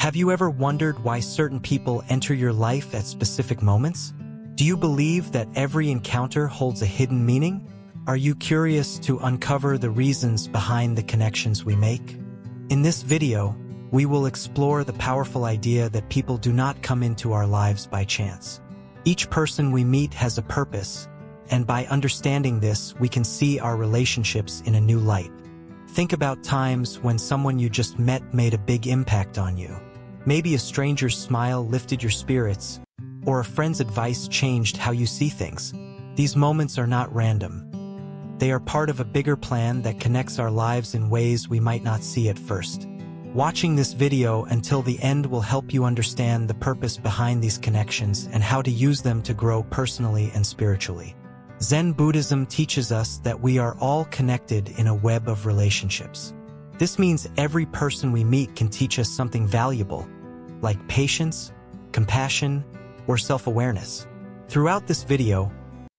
Have you ever wondered why certain people enter your life at specific moments? Do you believe that every encounter holds a hidden meaning? Are you curious to uncover the reasons behind the connections we make? In this video, we will explore the powerful idea that people do not come into our lives by chance. Each person we meet has a purpose, and by understanding this, we can see our relationships in a new light. Think about times when someone you just met made a big impact on you. Maybe a stranger's smile lifted your spirits, or a friend's advice changed how you see things. These moments are not random. They are part of a bigger plan that connects our lives in ways we might not see at first. Watching this video until the end will help you understand the purpose behind these connections and how to use them to grow personally and spiritually. Zen Buddhism teaches us that we are all connected in a web of relationships. This means every person we meet can teach us something valuable, like patience, compassion, or self-awareness. Throughout this video,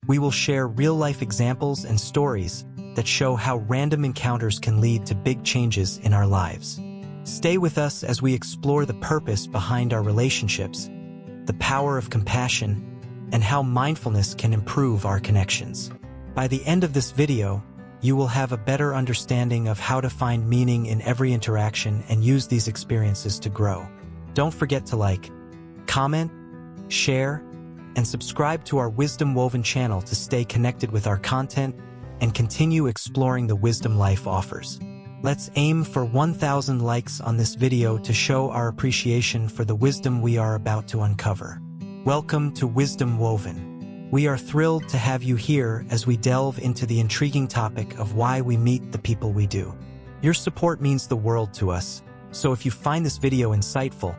we will share real-life examples and stories that show how random encounters can lead to big changes in our lives. Stay with us as we explore the purpose behind our relationships, the power of compassion, and how mindfulness can improve our connections. By the end of this video, you will have a better understanding of how to find meaning in every interaction and use these experiences to grow. Don't forget to like, comment, share, and subscribe to our Wisdom Woven channel to stay connected with our content and continue exploring the wisdom life offers. Let's aim for 1,000 likes on this video to show our appreciation for the wisdom we are about to uncover. Welcome to Wisdom Woven. We are thrilled to have you here as we delve into the intriguing topic of why we meet the people we do. Your support means the world to us, so if you find this video insightful,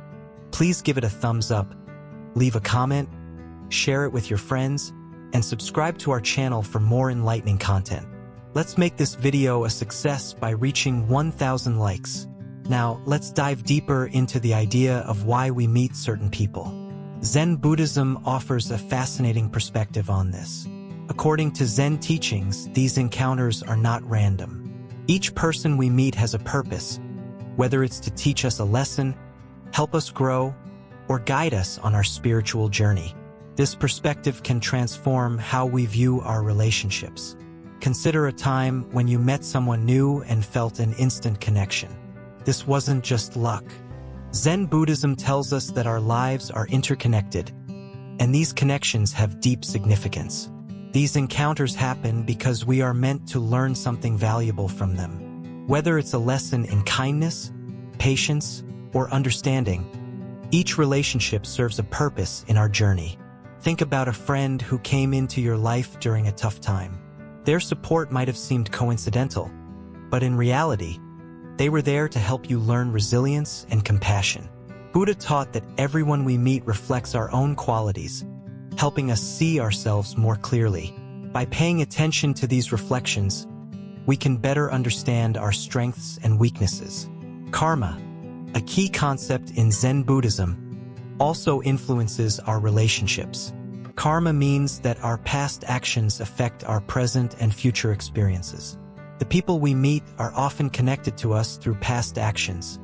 please give it a thumbs up, leave a comment, share it with your friends, and subscribe to our channel for more enlightening content. Let's make this video a success by reaching 1,000 likes. Now, let's dive deeper into the idea of why we meet certain people. Zen Buddhism offers a fascinating perspective on this. According to Zen teachings, these encounters are not random. Each person we meet has a purpose, whether it's to teach us a lesson, help us grow, or guide us on our spiritual journey. This perspective can transform how we view our relationships. Consider a time when you met someone new and felt an instant connection. This wasn't just luck. Zen Buddhism tells us that our lives are interconnected, and these connections have deep significance. These encounters happen because we are meant to learn something valuable from them. Whether it's a lesson in kindness, patience, or understanding, each relationship serves a purpose in our journey. Think about a friend who came into your life during a tough time. Their support might have seemed coincidental, but in reality, they were there to help you learn resilience and compassion. Buddha taught that everyone we meet reflects our own qualities, helping us see ourselves more clearly. By paying attention to these reflections, we can better understand our strengths and weaknesses. Karma, a key concept in Zen Buddhism, also influences our relationships. Karma means that our past actions affect our present and future experiences. The people we meet are often connected to us through past actions,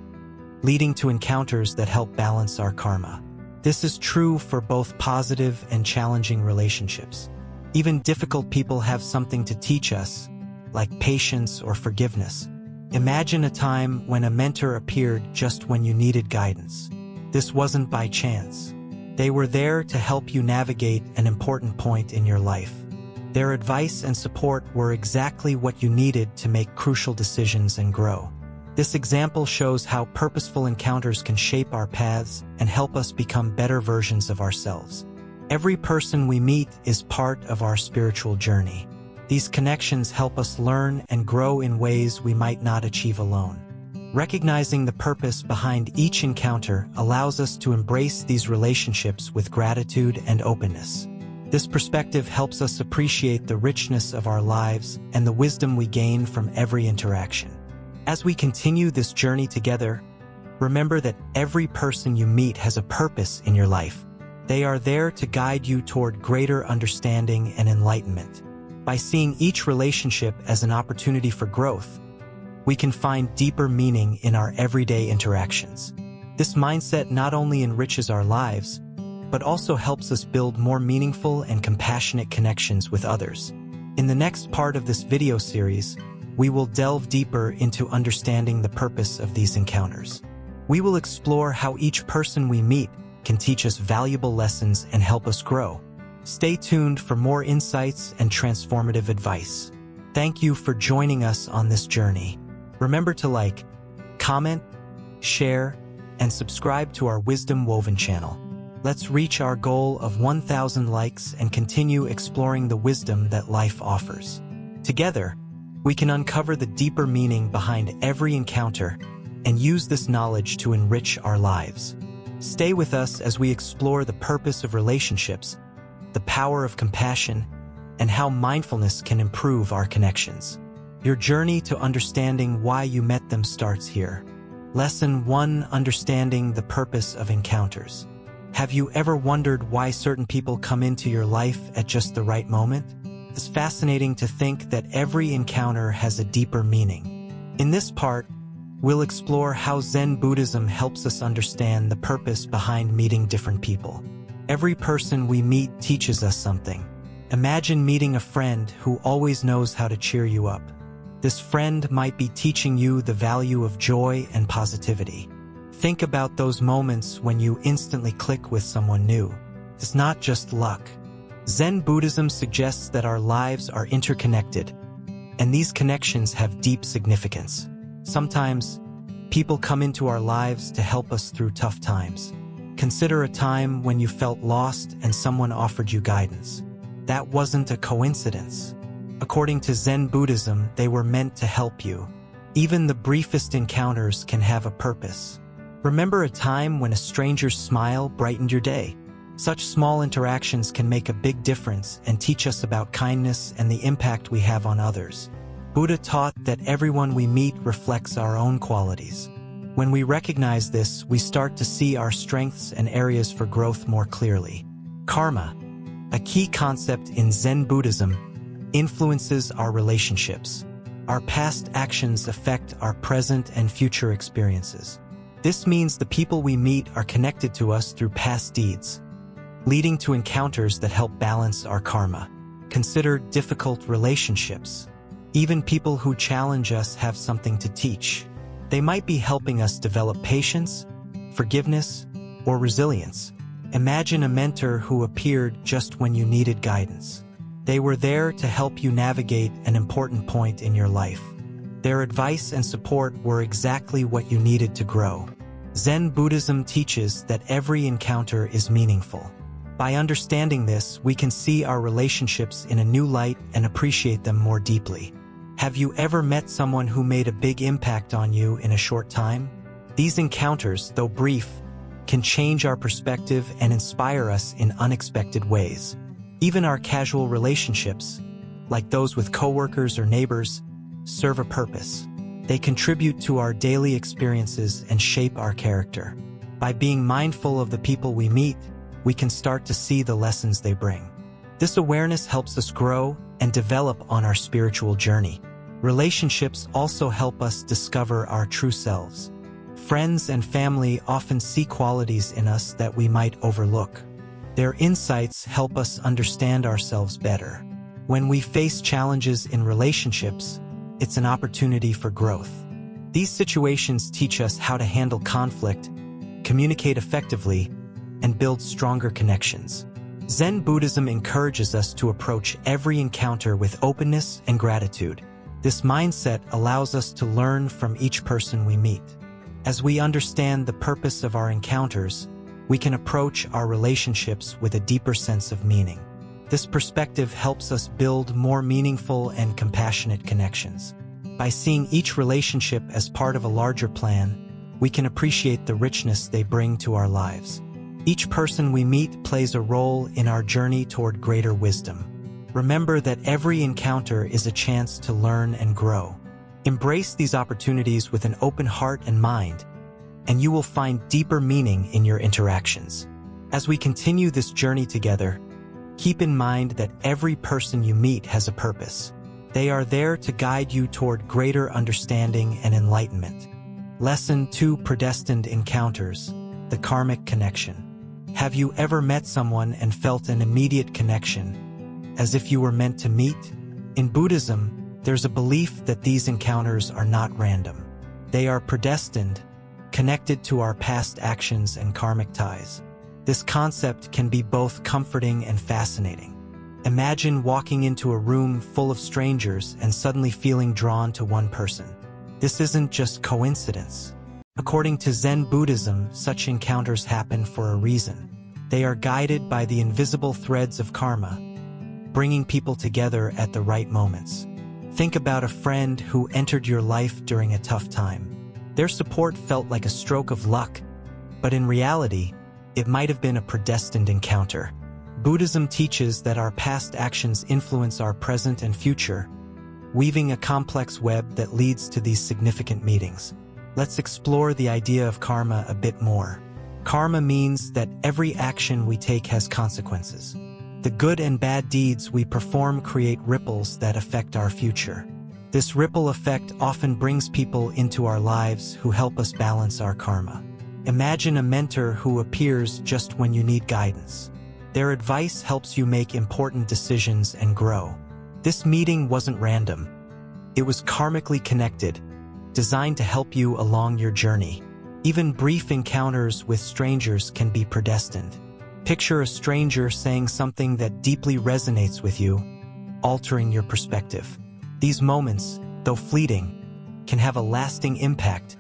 leading to encounters that help balance our karma. This is true for both positive and challenging relationships. Even difficult people have something to teach us, like patience or forgiveness. Imagine a time when a mentor appeared just when you needed guidance. This wasn't by chance. They were there to help you navigate an important point in your life. Their advice and support were exactly what you needed to make crucial decisions and grow. This example shows how purposeful encounters can shape our paths and help us become better versions of ourselves. Every person we meet is part of our spiritual journey. These connections help us learn and grow in ways we might not achieve alone. Recognizing the purpose behind each encounter allows us to embrace these relationships with gratitude and openness. This perspective helps us appreciate the richness of our lives and the wisdom we gain from every interaction. As we continue this journey together, remember that every person you meet has a purpose in your life. They are there to guide you toward greater understanding and enlightenment. By seeing each relationship as an opportunity for growth, we can find deeper meaning in our everyday interactions. This mindset not only enriches our lives, but also helps us build more meaningful and compassionate connections with others. In the next part of this video series, we will delve deeper into understanding the purpose of these encounters. We will explore how each person we meet can teach us valuable lessons and help us grow. Stay tuned for more insights and transformative advice. Thank you for joining us on this journey. Remember to like, comment, share, and subscribe to our Wisdom Woven channel. Let's reach our goal of 1,000 likes and continue exploring the wisdom that life offers. Together, we can uncover the deeper meaning behind every encounter and use this knowledge to enrich our lives. Stay with us as we explore the purpose of relationships, the power of compassion, and how mindfulness can improve our connections. Your journey to understanding why you met them starts here. Lesson 1: Understanding the purpose of encounters. Have you ever wondered why certain people come into your life at just the right moment? It's fascinating to think that every encounter has a deeper meaning. In this part, we'll explore how Zen Buddhism helps us understand the purpose behind meeting different people. Every person we meet teaches us something. Imagine meeting a friend who always knows how to cheer you up. This friend might be teaching you the value of joy and positivity. Think about those moments when you instantly click with someone new. It's not just luck. Zen Buddhism suggests that our lives are interconnected, and these connections have deep significance. Sometimes, people come into our lives to help us through tough times. Consider a time when you felt lost and someone offered you guidance. That wasn't a coincidence. According to Zen Buddhism, they were meant to help you. Even the briefest encounters can have a purpose. Remember a time when a stranger's smile brightened your day? Such small interactions can make a big difference and teach us about kindness and the impact we have on others. Buddha taught that everyone we meet reflects our own qualities. When we recognize this, we start to see our strengths and areas for growth more clearly. Karma, a key concept in Zen Buddhism, influences our relationships. Our past actions affect our present and future experiences. This means the people we meet are connected to us through past deeds, leading to encounters that help balance our karma. Consider difficult relationships. Even people who challenge us have something to teach. They might be helping us develop patience, forgiveness, or resilience. Imagine a mentor who appeared just when you needed guidance. They were there to help you navigate an important point in your life. Their advice and support were exactly what you needed to grow. Zen Buddhism teaches that every encounter is meaningful. By understanding this, we can see our relationships in a new light and appreciate them more deeply. Have you ever met someone who made a big impact on you in a short time? These encounters, though brief, can change our perspective and inspire us in unexpected ways. Even our casual relationships, like those with coworkers or neighbors, serve a purpose. They contribute to our daily experiences and shape our character. By being mindful of the people we meet, we can start to see the lessons they bring. This awareness helps us grow and develop on our spiritual journey. Relationships also help us discover our true selves. Friends and family often see qualities in us that we might overlook. Their insights help us understand ourselves better. When we face challenges in relationships, it's an opportunity for growth. These situations teach us how to handle conflict, communicate effectively, and build stronger connections. Zen Buddhism encourages us to approach every encounter with openness and gratitude. This mindset allows us to learn from each person we meet. As we understand the purpose of our encounters, we can approach our relationships with a deeper sense of meaning. This perspective helps us build more meaningful and compassionate connections. By seeing each relationship as part of a larger plan, we can appreciate the richness they bring to our lives. Each person we meet plays a role in our journey toward greater wisdom. Remember that every encounter is a chance to learn and grow. Embrace these opportunities with an open heart and mind, and you will find deeper meaning in your interactions. As we continue this journey together, keep in mind that every person you meet has a purpose. They are there to guide you toward greater understanding and enlightenment. Lesson 2: Predestined Encounters, the Karmic Connection. Have you ever met someone and felt an immediate connection, as if you were meant to meet? In Buddhism, there's a belief that these encounters are not random. They are predestined, connected to our past actions and karmic ties. This concept can be both comforting and fascinating. Imagine walking into a room full of strangers and suddenly feeling drawn to one person. This isn't just coincidence. According to Zen Buddhism, such encounters happen for a reason. They are guided by the invisible threads of karma, bringing people together at the right moments. Think about a friend who entered your life during a tough time. Their support felt like a stroke of luck, but in reality, it might have been a predestined encounter. Buddhism teaches that our past actions influence our present and future, weaving a complex web that leads to these significant meetings. Let's explore the idea of karma a bit more. Karma means that every action we take has consequences. The good and bad deeds we perform create ripples that affect our future. This ripple effect often brings people into our lives who help us balance our karma. Imagine a mentor who appears just when you need guidance. Their advice helps you make important decisions and grow. This meeting wasn't random. It was karmically connected, designed to help you along your journey. Even brief encounters with strangers can be predestined. Picture a stranger saying something that deeply resonates with you, altering your perspective. These moments, though fleeting, can have a lasting impact,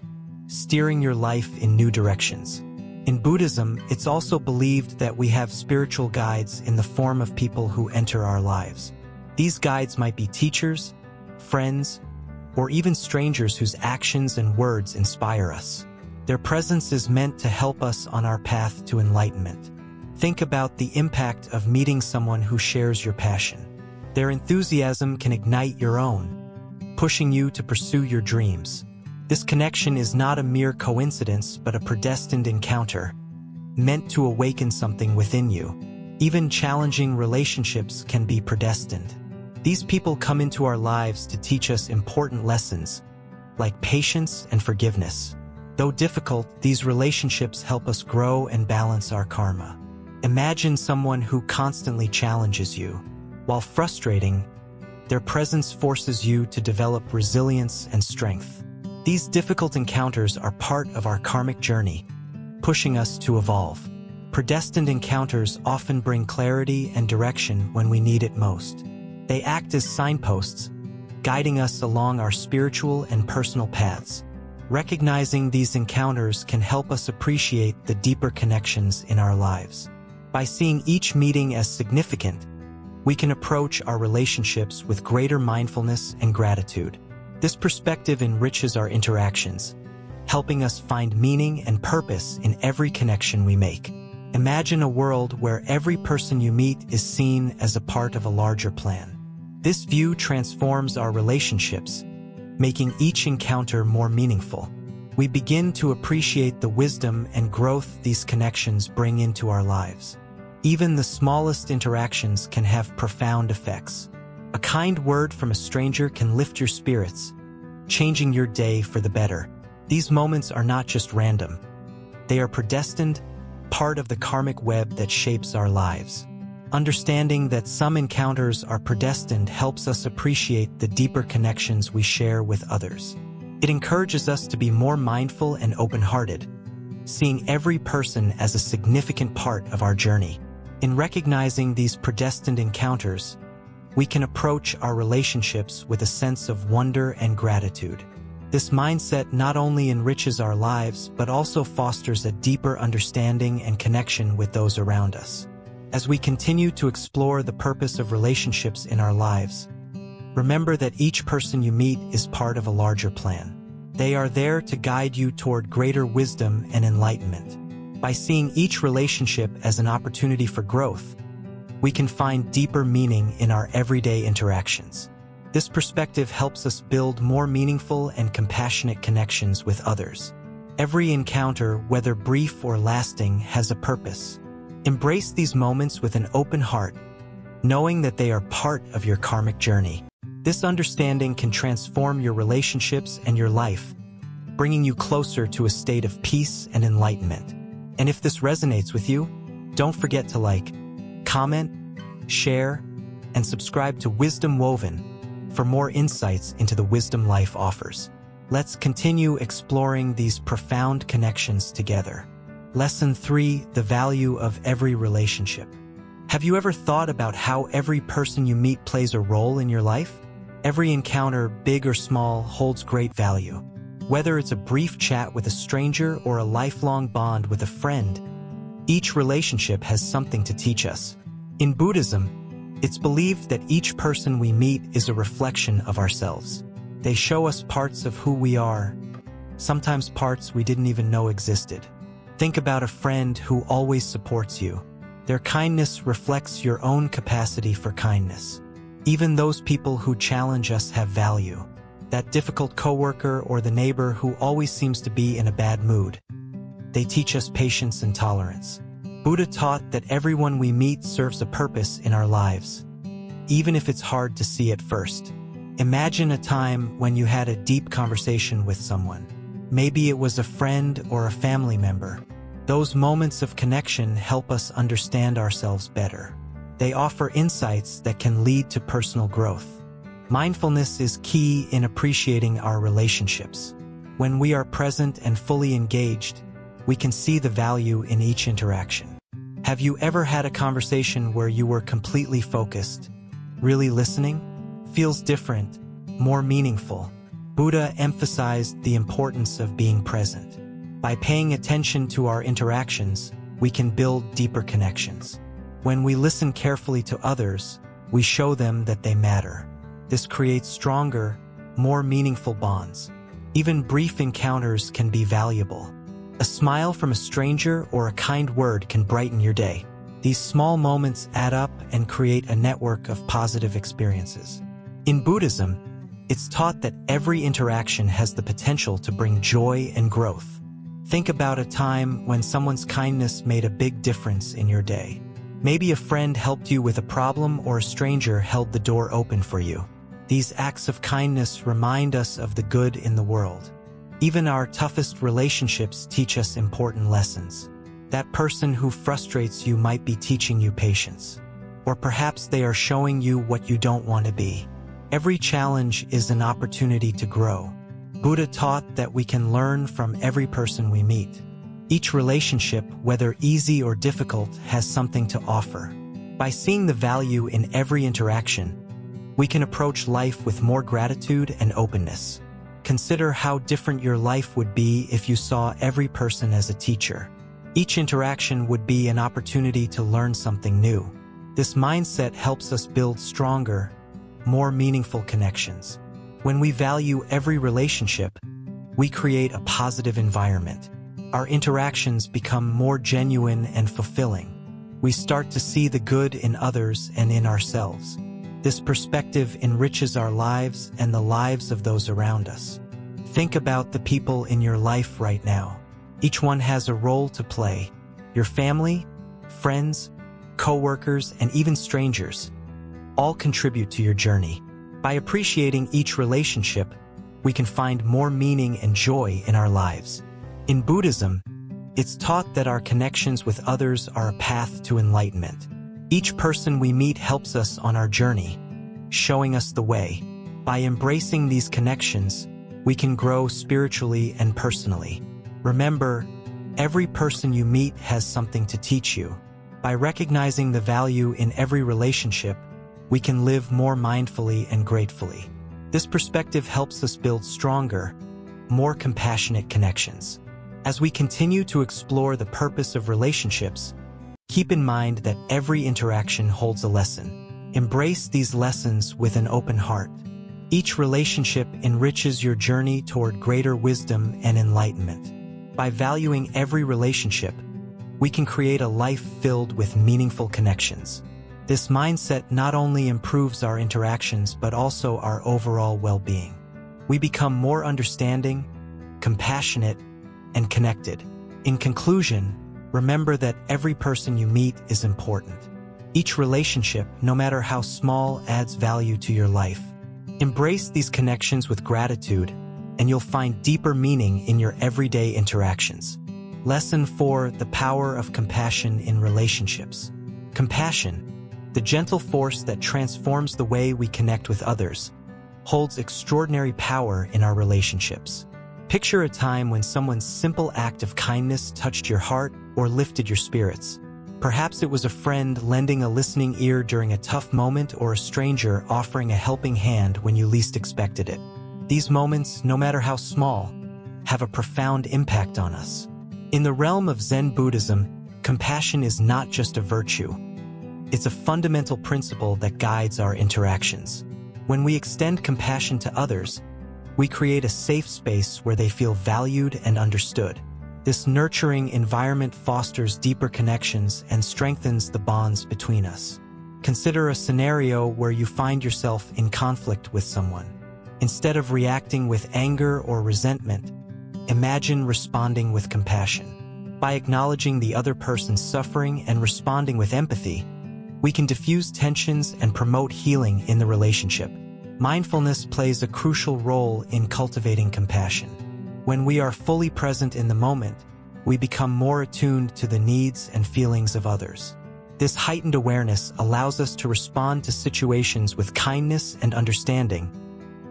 steering your life in new directions. In Buddhism, it's also believed that we have spiritual guides in the form of people who enter our lives. These guides might be teachers, friends, or even strangers whose actions and words inspire us. Their presence is meant to help us on our path to enlightenment. Think about the impact of meeting someone who shares your passion. Their enthusiasm can ignite your own, pushing you to pursue your dreams. This connection is not a mere coincidence, but a predestined encounter, meant to awaken something within you. Even challenging relationships can be predestined. These people come into our lives to teach us important lessons, like patience and forgiveness. Though difficult, these relationships help us grow and balance our karma. Imagine someone who constantly challenges you. While frustrating, their presence forces you to develop resilience and strength. These difficult encounters are part of our karmic journey, pushing us to evolve. Predestined encounters often bring clarity and direction when we need it most. They act as signposts, guiding us along our spiritual and personal paths. Recognizing these encounters can help us appreciate the deeper connections in our lives. By seeing each meeting as significant, we can approach our relationships with greater mindfulness and gratitude. This perspective enriches our interactions, helping us find meaning and purpose in every connection we make. Imagine a world where every person you meet is seen as a part of a larger plan. This view transforms our relationships, making each encounter more meaningful. We begin to appreciate the wisdom and growth these connections bring into our lives. Even the smallest interactions can have profound effects. A kind word from a stranger can lift your spirits, changing your day for the better. These moments are not just random. They are predestined, part of the karmic web that shapes our lives. Understanding that some encounters are predestined helps us appreciate the deeper connections we share with others. It encourages us to be more mindful and open-hearted, seeing every person as a significant part of our journey. In recognizing these predestined encounters, we can approach our relationships with a sense of wonder and gratitude. This mindset not only enriches our lives, but also fosters a deeper understanding and connection with those around us. As we continue to explore the purpose of relationships in our lives, remember that each person you meet is part of a larger plan. They are there to guide you toward greater wisdom and enlightenment. By seeing each relationship as an opportunity for growth, we can find deeper meaning in our everyday interactions. This perspective helps us build more meaningful and compassionate connections with others. Every encounter, whether brief or lasting, has a purpose. Embrace these moments with an open heart, knowing that they are part of your karmic journey. This understanding can transform your relationships and your life, bringing you closer to a state of peace and enlightenment. And if this resonates with you, don't forget to like, comment, share, and subscribe to Wisdom Woven for more insights into the wisdom life offers. Let's continue exploring these profound connections together. Lesson 3: The value of every relationship. Have you ever thought about how every person you meet plays a role in your life? Every encounter, big or small, holds great value. Whether it's a brief chat with a stranger or a lifelong bond with a friend, each relationship has something to teach us. In Buddhism, it's believed that each person we meet is a reflection of ourselves. They show us parts of who we are, sometimes parts we didn't even know existed. Think about a friend who always supports you. Their kindness reflects your own capacity for kindness. Even those people who challenge us have value. That difficult coworker or the neighbor who always seems to be in a bad mood. They teach us patience and tolerance. Buddha taught that everyone we meet serves a purpose in our lives, even if it's hard to see at first. Imagine a time when you had a deep conversation with someone. Maybe it was a friend or a family member. Those moments of connection help us understand ourselves better. They offer insights that can lead to personal growth. Mindfulness is key in appreciating our relationships. When we are present and fully engaged, we can see the value in each interaction. Have you ever had a conversation where you were completely focused, really listening? Feels different, more meaningful. Buddha emphasized the importance of being present. By paying attention to our interactions, we can build deeper connections. When we listen carefully to others, we show them that they matter. This creates stronger, more meaningful bonds. Even brief encounters can be valuable. A smile from a stranger or a kind word can brighten your day. These small moments add up and create a network of positive experiences. In Buddhism, it's taught that every interaction has the potential to bring joy and growth. Think about a time when someone's kindness made a big difference in your day. Maybe a friend helped you with a problem or a stranger held the door open for you. These acts of kindness remind us of the good in the world. Even our toughest relationships teach us important lessons. That person who frustrates you might be teaching you patience. Or perhaps they are showing you what you don't want to be. Every challenge is an opportunity to grow. Buddha taught that we can learn from every person we meet. Each relationship, whether easy or difficult, has something to offer. By seeing the value in every interaction, we can approach life with more gratitude and openness. Consider how different your life would be if you saw every person as a teacher. Each interaction would be an opportunity to learn something new. This mindset helps us build stronger, more meaningful connections. When we value every relationship, we create a positive environment. Our interactions become more genuine and fulfilling. We start to see the good in others and in ourselves. This perspective enriches our lives and the lives of those around us. Think about the people in your life right now. Each one has a role to play. Your family, friends, co-workers, and even strangers all contribute to your journey. By appreciating each relationship, we can find more meaning and joy in our lives. In Buddhism, it's taught that our connections with others are a path to enlightenment. Each person we meet helps us on our journey, showing us the way. By embracing these connections, we can grow spiritually and personally. Remember, every person you meet has something to teach you. By recognizing the value in every relationship, we can live more mindfully and gratefully. This perspective helps us build stronger, more compassionate connections. As we continue to explore the purpose of relationships, keep in mind that every interaction holds a lesson. Embrace these lessons with an open heart. Each relationship enriches your journey toward greater wisdom and enlightenment. By valuing every relationship, we can create a life filled with meaningful connections. This mindset not only improves our interactions but also our overall well-being. We become more understanding, compassionate, and connected. In conclusion, remember that every person you meet is important. Each relationship, no matter how small, adds value to your life. Embrace these connections with gratitude and you'll find deeper meaning in your everyday interactions. Lesson 4: The power of compassion in relationships. Compassion, the gentle force that transforms the way we connect with others, holds extraordinary power in our relationships. Picture a time when someone's simple act of kindness touched your heart or lifted your spirits. Perhaps it was a friend lending a listening ear during a tough moment, or a stranger offering a helping hand when you least expected it. These moments, no matter how small, have a profound impact on us. In the realm of Zen Buddhism, compassion is not just a virtue. It's a fundamental principle that guides our interactions. When we extend compassion to others, we create a safe space where they feel valued and understood. This nurturing environment fosters deeper connections and strengthens the bonds between us. Consider a scenario where you find yourself in conflict with someone. Instead of reacting with anger or resentment, imagine responding with compassion. By acknowledging the other person's suffering and responding with empathy, we can diffuse tensions and promote healing in the relationship. Mindfulness plays a crucial role in cultivating compassion. When we are fully present in the moment, we become more attuned to the needs and feelings of others. This heightened awareness allows us to respond to situations with kindness and understanding,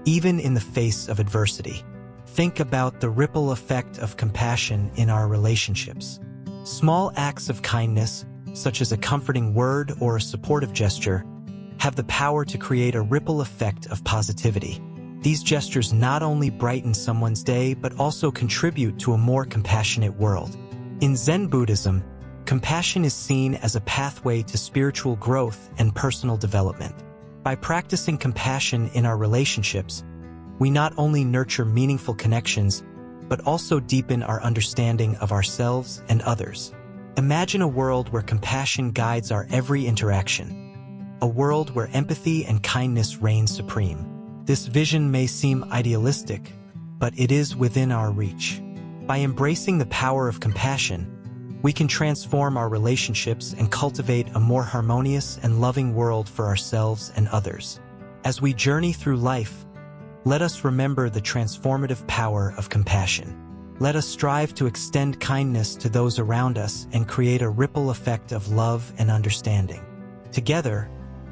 even in the face of adversity. Think about the ripple effect of compassion in our relationships. Small acts of kindness, such as a comforting word or a supportive gesture, have the power to create a ripple effect of positivity. These gestures not only brighten someone's day but also contribute to a more compassionate world. In Zen Buddhism, compassion is seen as a pathway to spiritual growth and personal development. By practicing compassion in our relationships, we not only nurture meaningful connections but also deepen our understanding of ourselves and others. Imagine a world where compassion guides our every interaction. A world where empathy and kindness reign supreme. This vision may seem idealistic, but it is within our reach. By embracing the power of compassion, we can transform our relationships and cultivate a more harmonious and loving world for ourselves and others. As we journey through life, let us remember the transformative power of compassion. Let us strive to extend kindness to those around us and create a ripple effect of love and understanding. Together,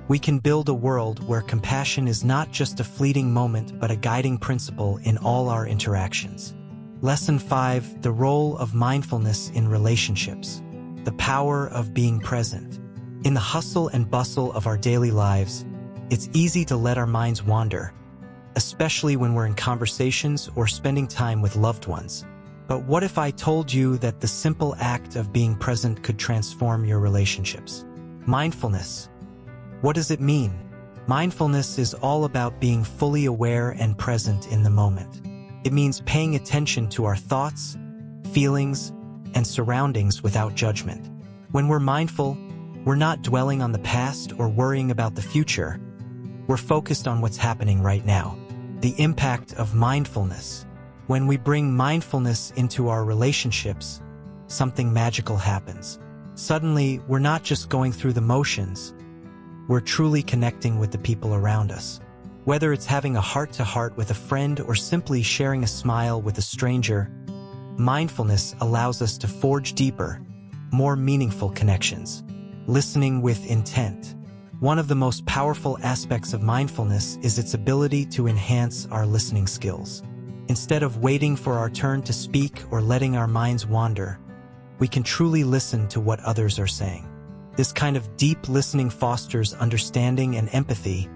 we can build a world where compassion is not just a fleeting moment but a guiding principle in all our interactions. Lesson 5: The role of mindfulness in relationships. The power of being present. In the hustle and bustle of our daily lives, it's easy to let our minds wander, especially when we're in conversations or spending time with loved ones. But what if I told you that the simple act of being present could transform your relationships? Mindfulness. What does it mean? Mindfulness is all about being fully aware and present in the moment. It means paying attention to our thoughts, feelings, and surroundings without judgment. When we're mindful, we're not dwelling on the past or worrying about the future. We're focused on what's happening right now. The impact of mindfulness. When we bring mindfulness into our relationships, something magical happens. Suddenly, we're not just going through the motions. We're truly connecting with the people around us. Whether it's having a heart-to-heart with a friend or simply sharing a smile with a stranger, mindfulness allows us to forge deeper, more meaningful connections. Listening with intent. One of the most powerful aspects of mindfulness is its ability to enhance our listening skills. Instead of waiting for our turn to speak or letting our minds wander, we can truly listen to what others are saying. This kind of deep listening fosters understanding and empathy,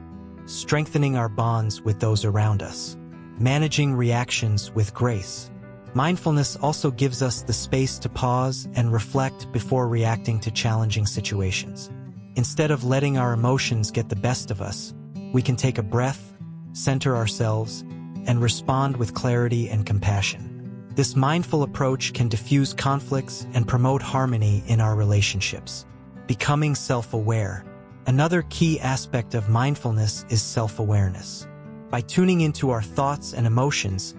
strengthening our bonds with those around us. Managing reactions with grace. Mindfulness also gives us the space to pause and reflect before reacting to challenging situations. Instead of letting our emotions get the best of us, we can take a breath, center ourselves, and respond with clarity and compassion. This mindful approach can diffuse conflicts and promote harmony in our relationships. Becoming self-aware. Another key aspect of mindfulness is self-awareness. By tuning into our thoughts and emotions,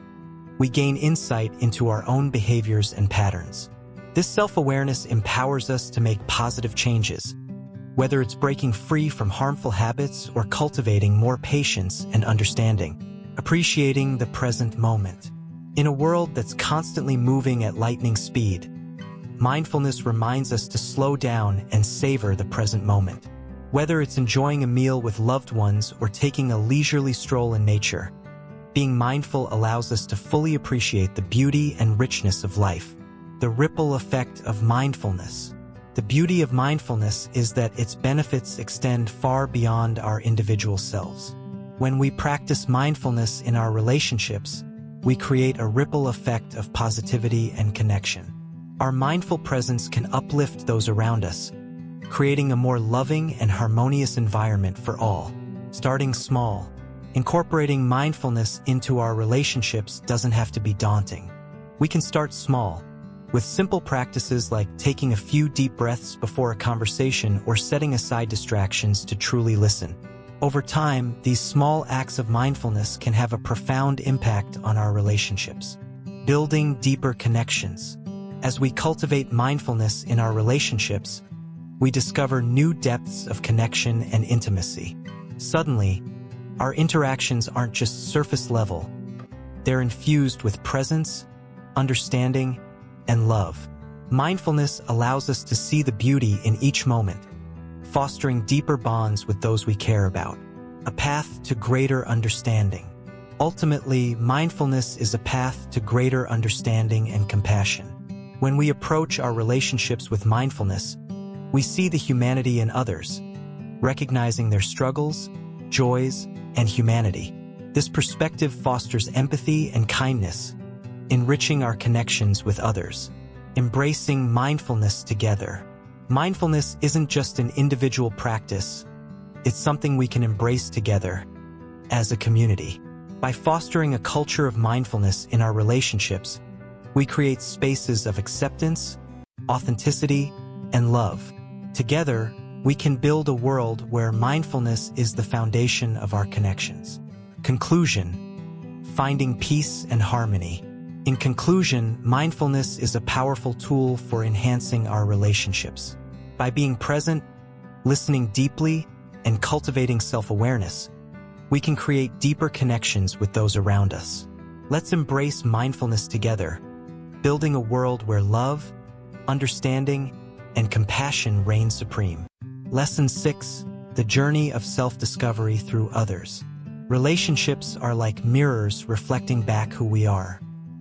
we gain insight into our own behaviors and patterns. This self-awareness empowers us to make positive changes, whether it's breaking free from harmful habits or cultivating more patience and understanding. appreciating the present moment. In a world that's constantly moving at lightning speed, mindfulness reminds us to slow down and savor the present moment. Whether it's enjoying a meal with loved ones or taking a leisurely stroll in nature, being mindful allows us to fully appreciate the beauty and richness of life. The ripple effect of mindfulness. The beauty of mindfulness is that its benefits extend far beyond our individual selves. When we practice mindfulness in our relationships, we create a ripple effect of positivity and connection. Our mindful presence can uplift those around us, creating a more loving and harmonious environment for all. Starting small, incorporating mindfulness into our relationships doesn't have to be daunting. We can start small, with simple practices like taking a few deep breaths before a conversation or setting aside distractions to truly listen. Over time, these small acts of mindfulness can have a profound impact on our relationships. Building deeper connections. As we cultivate mindfulness in our relationships, we discover new depths of connection and intimacy. Suddenly, our interactions aren't just surface level. They're infused with presence, understanding, and love. Mindfulness allows us to see the beauty in each moment, fostering deeper bonds with those we care about. A path to greater understanding. Ultimately, mindfulness is a path to greater understanding and compassion. When we approach our relationships with mindfulness, we see the humanity in others, recognizing their struggles, joys, and humanity. This perspective fosters empathy and kindness, enriching our connections with others. Embracing mindfulness together. Mindfulness isn't just an individual practice, it's something we can embrace together as a community. By fostering a culture of mindfulness in our relationships, we create spaces of acceptance, authenticity, and love. Together, we can build a world where mindfulness is the foundation of our connections. Conclusion: finding peace and harmony. In conclusion, mindfulness is a powerful tool for enhancing our relationships. By being present, listening deeply, and cultivating self-awareness, we can create deeper connections with those around us. Let's embrace mindfulness together, building a world where love, understanding, and compassion reign supreme. Lesson 6: the journey of self-discovery through others. Relationships are like mirrors reflecting back who we are.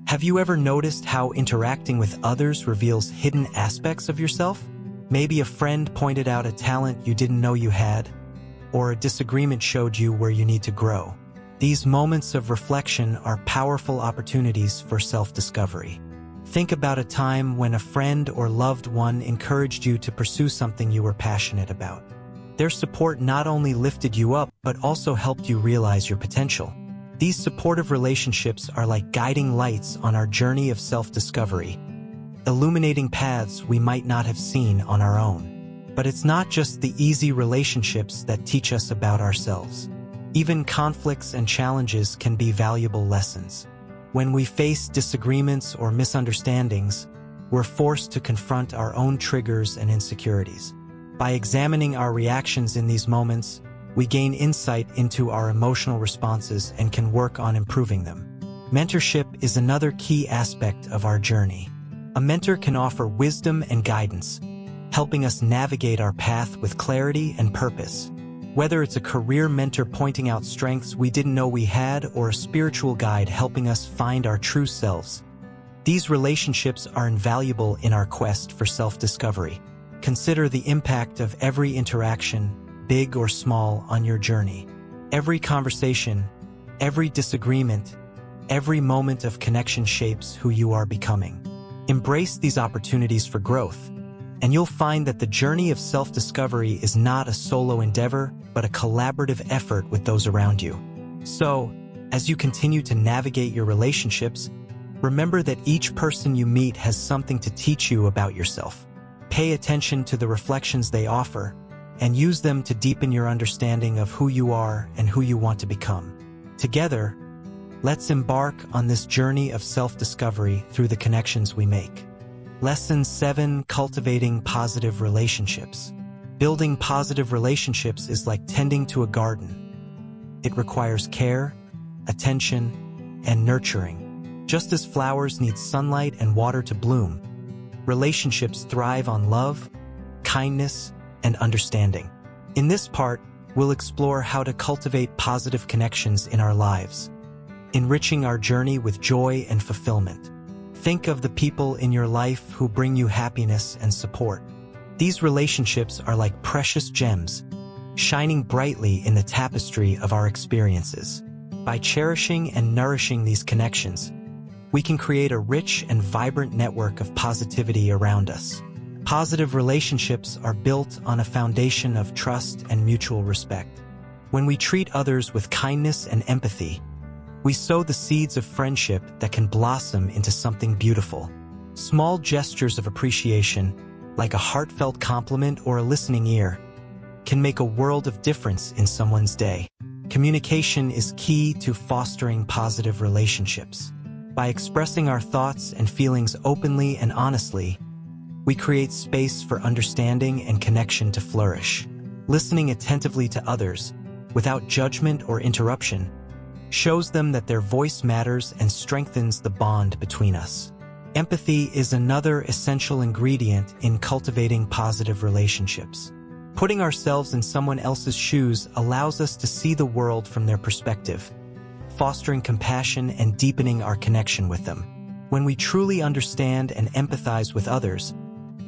Have you ever noticed how interacting with others reveals hidden aspects of yourself? Maybe a friend pointed out a talent you didn't know you had, or a disagreement showed you where you need to grow. These moments of reflection are powerful opportunities for self-discovery. Think about a time when a friend or loved one encouraged you to pursue something you were passionate about. Their support not only lifted you up, but also helped you realize your potential. These supportive relationships are like guiding lights on our journey of self-discovery, illuminating paths we might not have seen on our own. But it's not just the easy relationships that teach us about ourselves. Even conflicts and challenges can be valuable lessons. When we face disagreements or misunderstandings, we're forced to confront our own triggers and insecurities. By examining our reactions in these moments, we gain insight into our emotional responses and can work on improving them. Mentorship is another key aspect of our journey. A mentor can offer wisdom and guidance, helping us navigate our path with clarity and purpose. Whether it's a career mentor pointing out strengths we didn't know we had or a spiritual guide helping us find our true selves, these relationships are invaluable in our quest for self-discovery. Consider the impact of every interaction, big or small, on your journey. Every conversation, every disagreement, every moment of connection shapes who you are becoming. Embrace these opportunities for growth, and you'll find that the journey of self-discovery is not a solo endeavor, but a collaborative effort with those around you. So, as you continue to navigate your relationships, remember that each person you meet has something to teach you about yourself. Pay attention to the reflections they offer, and use them to deepen your understanding of who you are and who you want to become. Together, let's embark on this journey of self-discovery through the connections we make. Lesson 7: Cultivating positive relationships. Building positive relationships is like tending to a garden. It requires care, attention, and nurturing. Just as flowers need sunlight and water to bloom, relationships thrive on love, kindness, and understanding. In this part, we'll explore how to cultivate positive connections in our lives, enriching our journey with joy and fulfillment. Think of the people in your life who bring you happiness and support. These relationships are like precious gems, shining brightly in the tapestry of our experiences. By cherishing and nourishing these connections, we can create a rich and vibrant network of positivity around us. Positive relationships are built on a foundation of trust and mutual respect. When we treat others with kindness and empathy, we sow the seeds of friendship that can blossom into something beautiful. Small gestures of appreciation, like a heartfelt compliment or a listening ear, can make a world of difference in someone's day. Communication is key to fostering positive relationships. By expressing our thoughts and feelings openly and honestly, we create space for understanding and connection to flourish. Listening attentively to others, without judgment or interruption, shows them that their voice matters and strengthens the bond between us. Empathy is another essential ingredient in cultivating positive relationships. Putting ourselves in someone else's shoes allows us to see the world from their perspective, fostering compassion and deepening our connection with them. When we truly understand and empathize with others,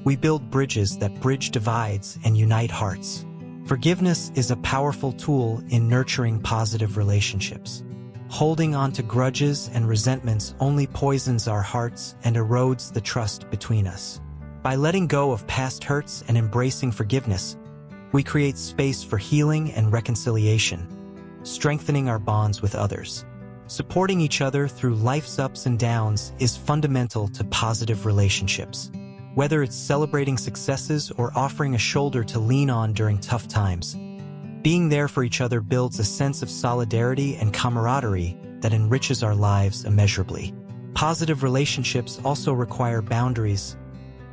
we build bridges that bridge divides and unite hearts. Forgiveness is a powerful tool in nurturing positive relationships. Holding on to grudges and resentments only poisons our hearts and erodes the trust between us. By letting go of past hurts and embracing forgiveness, we create space for healing and reconciliation, strengthening our bonds with others. Supporting each other through life's ups and downs is fundamental to positive relationships. Whether it's celebrating successes or offering a shoulder to lean on during tough times, being there for each other builds a sense of solidarity and camaraderie that enriches our lives immeasurably. Positive relationships also require boundaries,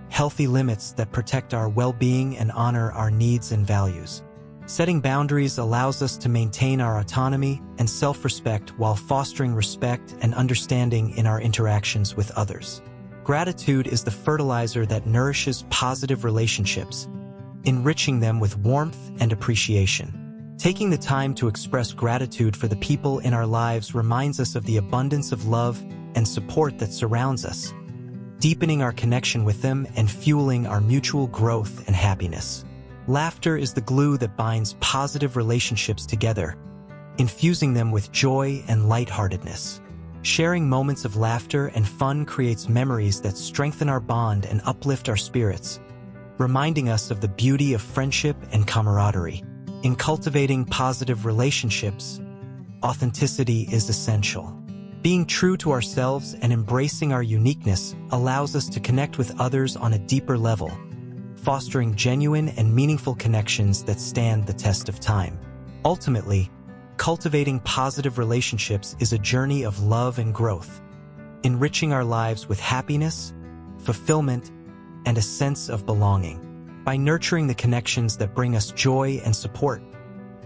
healthy limits that protect our well-being and honor our needs and values. Setting boundaries allows us to maintain our autonomy and self-respect while fostering respect and understanding in our interactions with others. Gratitude is the fertilizer that nourishes positive relationships, enriching them with warmth and appreciation. Taking the time to express gratitude for the people in our lives reminds us of the abundance of love and support that surrounds us, deepening our connection with them and fueling our mutual growth and happiness. Laughter is the glue that binds positive relationships together, infusing them with joy and lightheartedness. Sharing moments of laughter and fun creates memories that strengthen our bond and uplift our spirits, reminding us of the beauty of friendship and camaraderie. In cultivating positive relationships, authenticity is essential. Being true to ourselves and embracing our uniqueness allows us to connect with others on a deeper level, fostering genuine and meaningful connections that stand the test of time. Ultimately, cultivating positive relationships is a journey of love and growth, enriching our lives with happiness, fulfillment, and a sense of belonging. By nurturing the connections that bring us joy and support,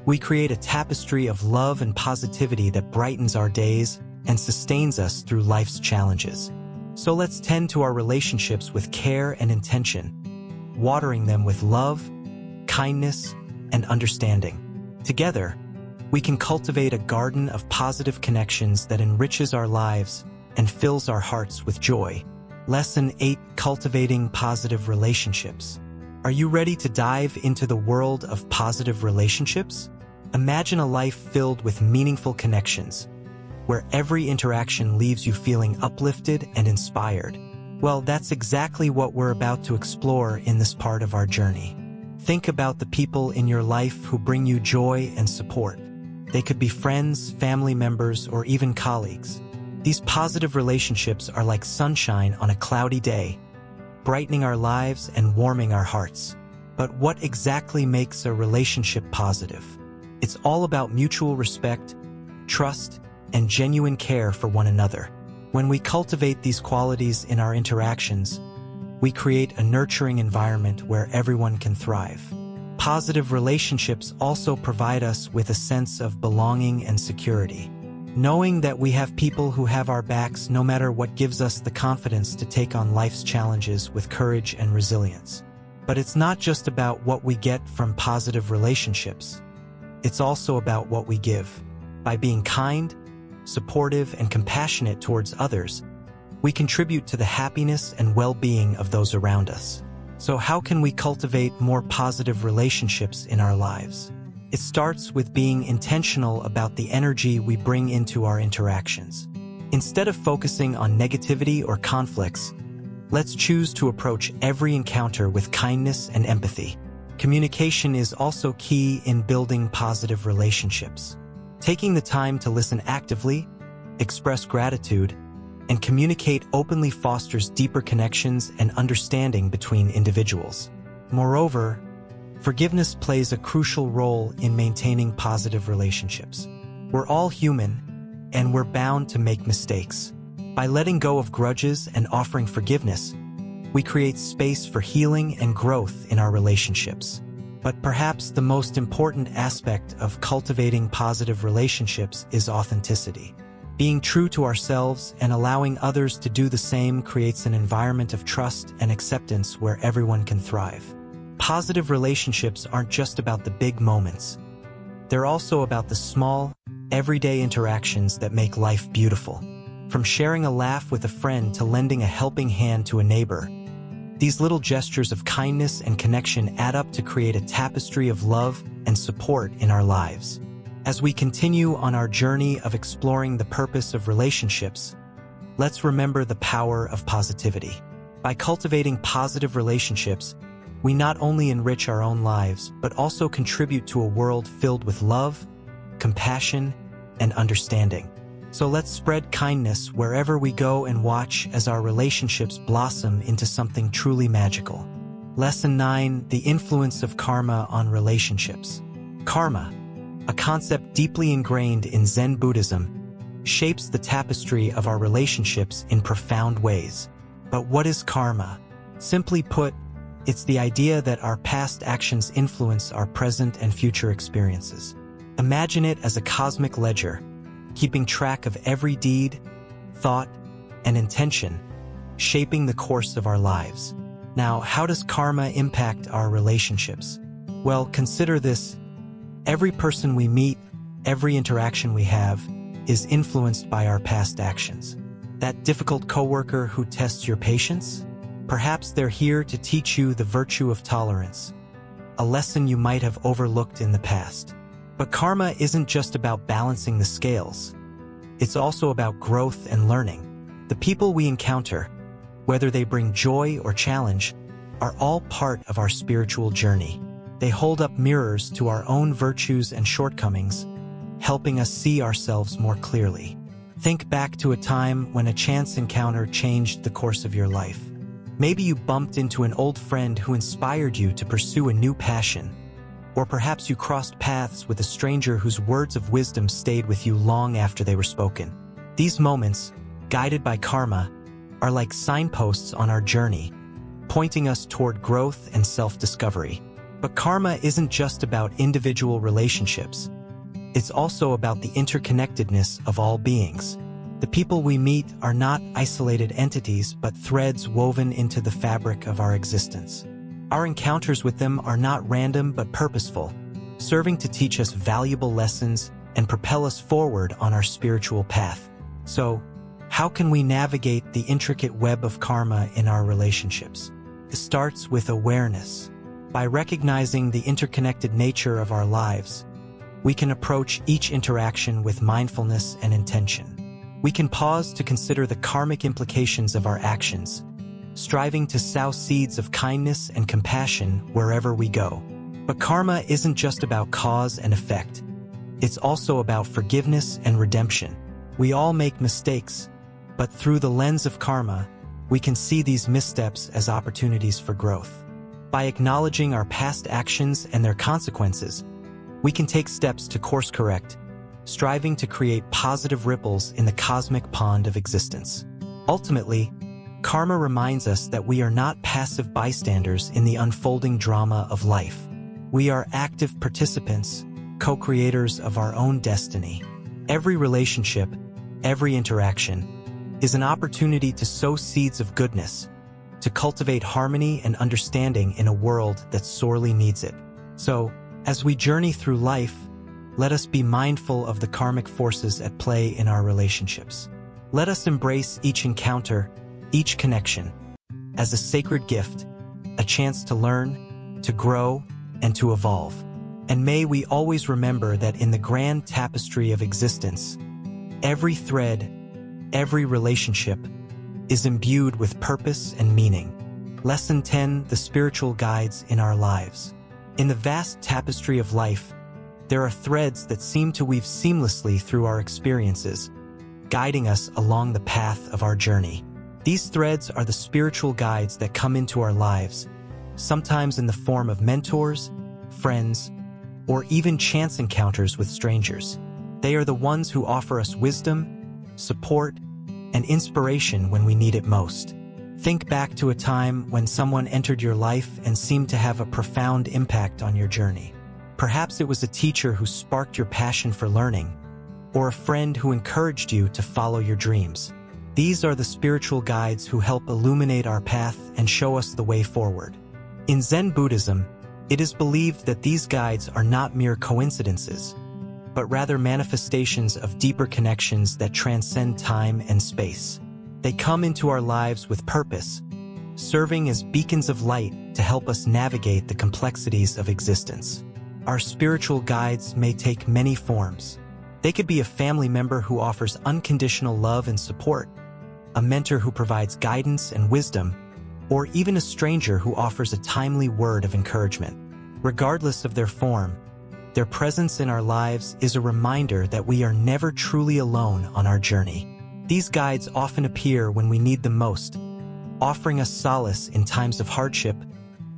we create a tapestry of love and positivity that brightens our days and sustains us through life's challenges. So let's tend to our relationships with care and intention, watering them with love, kindness, and understanding. Together, we can cultivate a garden of positive connections that enriches our lives and fills our hearts with joy. Lesson 8: Cultivating Positive Relationships. Are you ready to dive into the world of positive relationships? Imagine a life filled with meaningful connections, where every interaction leaves you feeling uplifted and inspired. Well, that's exactly what we're about to explore in this part of our journey. Think about the people in your life who bring you joy and support. They could be friends, family members, or even colleagues. These positive relationships are like sunshine on a cloudy day, brightening our lives and warming our hearts. But what exactly makes a relationship positive? It's all about mutual respect, trust, and genuine care for one another. When we cultivate these qualities in our interactions, we create a nurturing environment where everyone can thrive. Positive relationships also provide us with a sense of belonging and security. knowing that we have people who have our backs no matter what gives us the confidence to take on life's challenges with courage and resilience. But it's not just about what we get from positive relationships. It's also about what we give. By being kind, supportive, and compassionate towards others, we contribute to the happiness and well-being of those around us. So how can we cultivate more positive relationships in our lives? It starts with being intentional about the energy we bring into our interactions. Instead of focusing on negativity or conflicts, let's choose to approach every encounter with kindness and empathy. Communication is also key in building positive relationships. Taking the time to listen actively, express gratitude, and communicate openly fosters deeper connections and understanding between individuals. Moreover, forgiveness plays a crucial role in maintaining positive relationships. We're all human, and we're bound to make mistakes. By letting go of grudges and offering forgiveness, we create space for healing and growth in our relationships. But perhaps the most important aspect of cultivating positive relationships is authenticity. Being true to ourselves and allowing others to do the same creates an environment of trust and acceptance where everyone can thrive. Positive relationships aren't just about the big moments. They're also about the small, everyday interactions that make life beautiful. From sharing a laugh with a friend to lending a helping hand to a neighbor, these little gestures of kindness and connection add up to create a tapestry of love and support in our lives. As we continue on our journey of exploring the purpose of relationships, let's remember the power of positivity. By cultivating positive relationships, we not only enrich our own lives, but also contribute to a world filled with love, compassion, and understanding. So let's spread kindness wherever we go and watch as our relationships blossom into something truly magical. Lesson 9: The influence of karma on relationships. Karma, a concept deeply ingrained in Zen Buddhism, shapes the tapestry of our relationships in profound ways. But what is karma? Simply put, it's the idea that our past actions influence our present and future experiences. Imagine it as a cosmic ledger, keeping track of every deed, thought, and intention, shaping the course of our lives. Now, how does karma impact our relationships? Well, consider this. Every person we meet, every interaction we have, is influenced by our past actions. That difficult coworker who tests your patience? Perhaps they're here to teach you the virtue of tolerance, a lesson you might have overlooked in the past. But karma isn't just about balancing the scales. It's also about growth and learning. The people we encounter, whether they bring joy or challenge, are all part of our spiritual journey. They hold up mirrors to our own virtues and shortcomings, helping us see ourselves more clearly. Think back to a time when a chance encounter changed the course of your life. Maybe you bumped into an old friend who inspired you to pursue a new passion. Or perhaps you crossed paths with a stranger whose words of wisdom stayed with you long after they were spoken. These moments, guided by karma, are like signposts on our journey, pointing us toward growth and self-discovery. But karma isn't just about individual relationships. It's also about the interconnectedness of all beings. The people we meet are not isolated entities, but threads woven into the fabric of our existence. Our encounters with them are not random but purposeful, serving to teach us valuable lessons and propel us forward on our spiritual path. So, how can we navigate the intricate web of karma in our relationships? It starts with awareness. By recognizing the interconnected nature of our lives, we can approach each interaction with mindfulness and intention. We can pause to consider the karmic implications of our actions, striving to sow seeds of kindness and compassion wherever we go. But karma isn't just about cause and effect. It's also about forgiveness and redemption. We all make mistakes, but through the lens of karma, we can see these missteps as opportunities for growth. By acknowledging our past actions and their consequences, we can take steps to course correct, striving to create positive ripples in the cosmic pond of existence. Ultimately, karma reminds us that we are not passive bystanders in the unfolding drama of life. We are active participants, co-creators of our own destiny. Every relationship, every interaction, is an opportunity to sow seeds of goodness, to cultivate harmony and understanding in a world that sorely needs it. So, as we journey through life, let us be mindful of the karmic forces at play in our relationships. Let us embrace each encounter, each connection, as a sacred gift, a chance to learn, to grow, and to evolve. And may we always remember that in the grand tapestry of existence, every thread, every relationship is imbued with purpose and meaning. Lesson 10: The spiritual guides in our lives. In the vast tapestry of life, there are threads that seem to weave seamlessly through our experiences, guiding us along the path of our journey. These threads are the spiritual guides that come into our lives, sometimes in the form of mentors, friends, or even chance encounters with strangers. They are the ones who offer us wisdom, support, and inspiration when we need it most. Think back to a time when someone entered your life and seemed to have a profound impact on your journey. Perhaps it was a teacher who sparked your passion for learning, or a friend who encouraged you to follow your dreams. These are the spiritual guides who help illuminate our path and show us the way forward. In Zen Buddhism, it is believed that these guides are not mere coincidences, but rather manifestations of deeper connections that transcend time and space. They come into our lives with purpose, serving as beacons of light to help us navigate the complexities of existence. Our spiritual guides may take many forms. They could be a family member who offers unconditional love and support, a mentor who provides guidance and wisdom, or even a stranger who offers a timely word of encouragement. Regardless of their form, their presence in our lives is a reminder that we are never truly alone on our journey. These guides often appear when we need them most, offering us solace in times of hardship,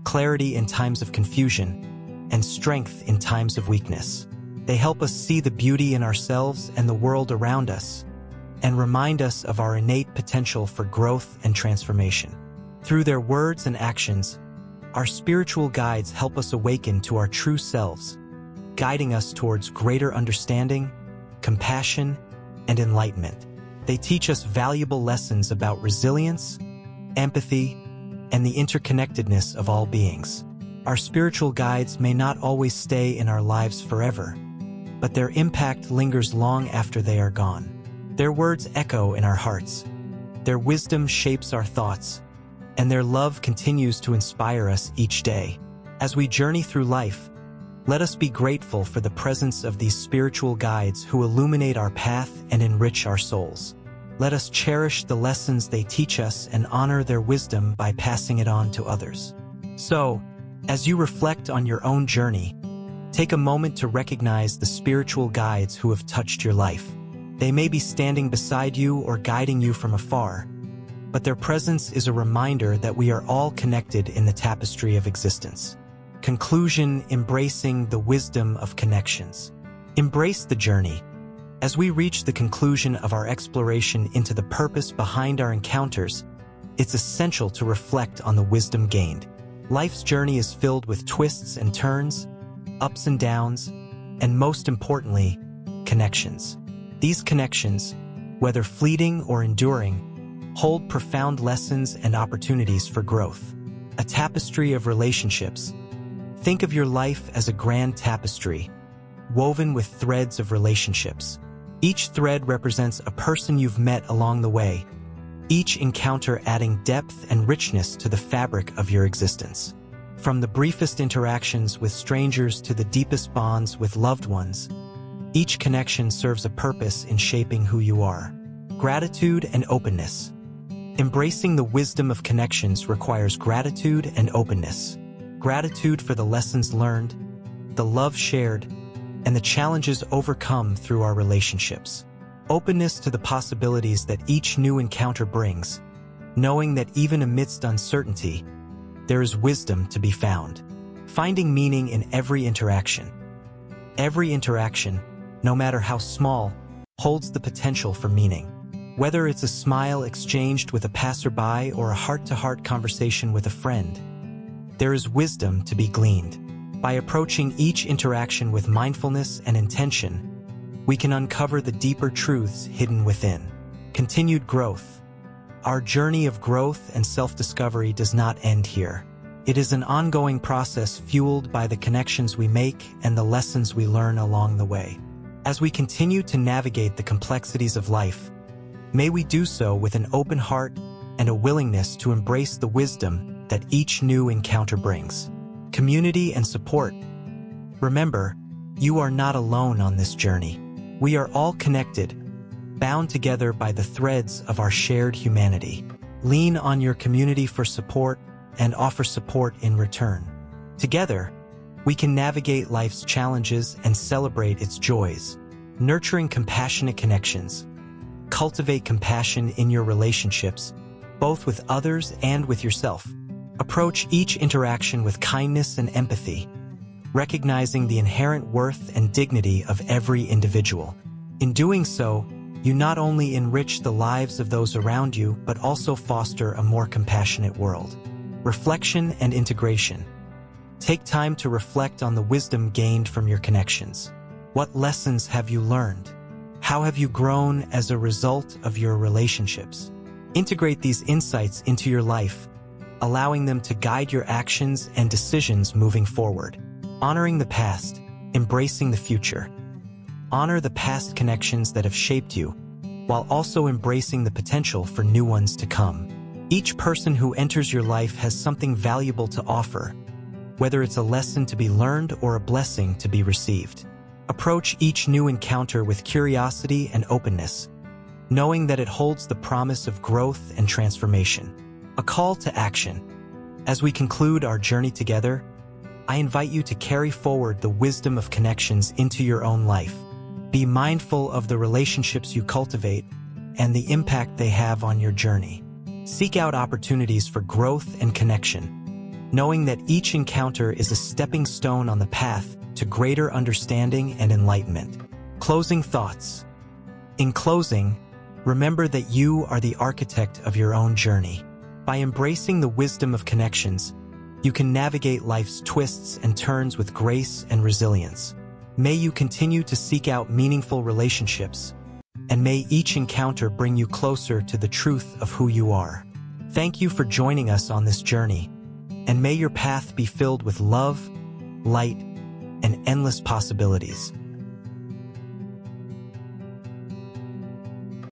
clarity in times of confusion, and strength in times of weakness. They help us see the beauty in ourselves and the world around us, and remind us of our innate potential for growth and transformation. Through their words and actions, our spiritual guides help us awaken to our true selves, guiding us towards greater understanding, compassion, and enlightenment. They teach us valuable lessons about resilience, empathy, and the interconnectedness of all beings. Our spiritual guides may not always stay in our lives forever, but their impact lingers long after they are gone. Their words echo in our hearts, their wisdom shapes our thoughts, and their love continues to inspire us each day. As we journey through life, let us be grateful for the presence of these spiritual guides who illuminate our path and enrich our souls. Let us cherish the lessons they teach us and honor their wisdom by passing it on to others. So, as you reflect on your own journey, take a moment to recognize the spiritual guides who have touched your life. They may be standing beside you or guiding you from afar, but their presence is a reminder that we are all connected in the tapestry of existence. Conclusion: embracing the wisdom of connections. Embrace the journey. As we reach the conclusion of our exploration into the purpose behind our encounters, it's essential to reflect on the wisdom gained. Life's journey is filled with twists and turns, ups and downs, and most importantly, connections. These connections, whether fleeting or enduring, hold profound lessons and opportunities for growth. A tapestry of relationships. Think of your life as a grand tapestry, woven with threads of relationships. Each thread represents a person you've met along the way, each encounter adding depth and richness to the fabric of your existence. From the briefest interactions with strangers to the deepest bonds with loved ones, each connection serves a purpose in shaping who you are. Gratitude and openness. Embracing the wisdom of connections requires gratitude and openness. Gratitude for the lessons learned, the love shared, and the challenges overcome through our relationships. Openness to the possibilities that each new encounter brings, knowing that even amidst uncertainty, there is wisdom to be found. Finding meaning in every interaction. Every interaction, no matter how small, holds the potential for meaning. Whether it's a smile exchanged with a passerby or a heart-to-heart conversation with a friend, there is wisdom to be gleaned. By approaching each interaction with mindfulness and intention, we can uncover the deeper truths hidden within. Continued growth. Our journey of growth and self-discovery does not end here. It is an ongoing process fueled by the connections we make and the lessons we learn along the way. As we continue to navigate the complexities of life, may we do so with an open heart and a willingness to embrace the wisdom that each new encounter brings. Community and support. Remember, you are not alone on this journey. We are all connected, bound together by the threads of our shared humanity. Lean on your community for support and offer support in return. Together, we can navigate life's challenges and celebrate its joys. Nurturing compassionate connections. Cultivate compassion in your relationships, both with others and with yourself. Approach each interaction with kindness and empathy, recognizing the inherent worth and dignity of every individual. In doing so, you not only enrich the lives of those around you, but also foster a more compassionate world. Reflection and integration. Take time to reflect on the wisdom gained from your connections. What lessons have you learned? How have you grown as a result of your relationships? Integrate these insights into your life, allowing them to guide your actions and decisions moving forward. Honoring the past, embracing the future. Honor the past connections that have shaped you, while also embracing the potential for new ones to come. Each person who enters your life has something valuable to offer, whether it's a lesson to be learned or a blessing to be received. Approach each new encounter with curiosity and openness, knowing that it holds the promise of growth and transformation. A call to action. As we conclude our journey together, I invite you to carry forward the wisdom of connections into your own life. Be mindful of the relationships you cultivate and the impact they have on your journey. Seek out opportunities for growth and connection, knowing that each encounter is a stepping stone on the path to greater understanding and enlightenment. Closing thoughts. In closing, remember that you are the architect of your own journey. By embracing the wisdom of connections, you can navigate life's twists and turns with grace and resilience. May you continue to seek out meaningful relationships, and may each encounter bring you closer to the truth of who you are. Thank you for joining us on this journey, and may your path be filled with love, light, and endless possibilities.